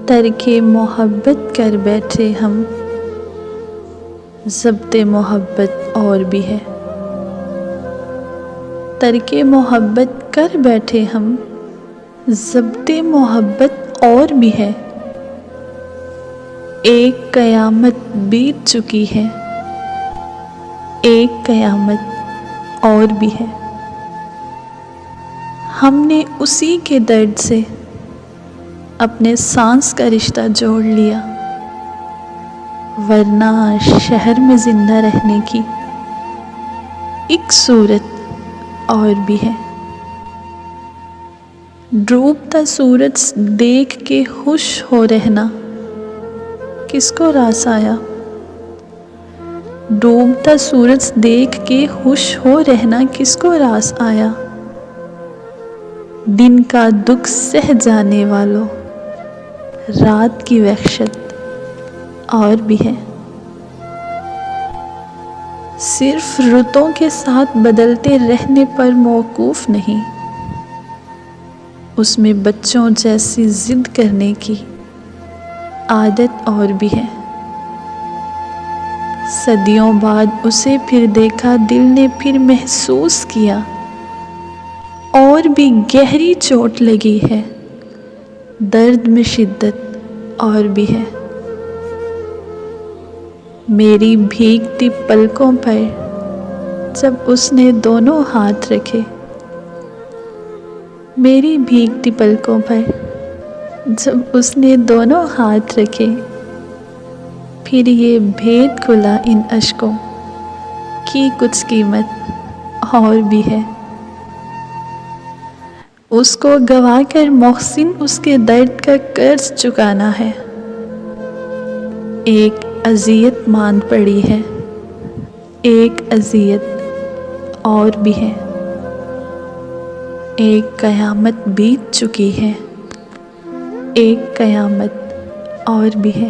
ترک محبت کر بیٹھے ہم، ضبط محبت اور بھی ہے۔ ترک محبت کر بیٹھے ہم، ضبط محبت اور بھی ہے۔ ایک قیامت بیت چکی ہے، ایک قیامت اور بھی ہے۔ ہم نے اسی کے درد سے اپنے سانس کا رشتہ جوڑ لیا، ورنہ شہر میں زندہ رہنے کی ایک صورت اور بھی ہے۔ ڈوبتا سورج دیکھ کے خوش ہو رہنا کس کو راس آیا؟ ڈوبتا سورج دیکھ کے خوش ہو رہنا کس کو راس آیا؟ دن کا دکھ سہ جانے والوں، رات کی وحشت اور بھی ہے۔ صرف رتوں کے ساتھ بدلتے رہنے پر موقوف نہیں، اس میں بچوں جیسی ضد کرنے کی عادت اور بھی ہے۔ صدیوں بعد اسے پھر دیکھا، دل نے پھر محسوس کیا، اور بھی گہری چوٹ لگی ہے، درد میں شدت اور بھی ہے۔ میری بھیگتی پلکوں پر جب اس نے دونوں ہاتھ رکھے، میری بھیگتی پلکوں پر جب اس نے دونوں ہاتھ رکھے، پھر یہ بھید کھلا ان اشکوں کی کچھ قیمت اور بھی ہے۔ اس کو گوا کر محسن اس کے درد کا قرض چکانا ہے۔ ایک اذیت ماند پڑی ہے، ایک اذیت اور بھی ہے۔ ایک قیامت بیت چکی ہے، ایک قیامت اور بھی ہے۔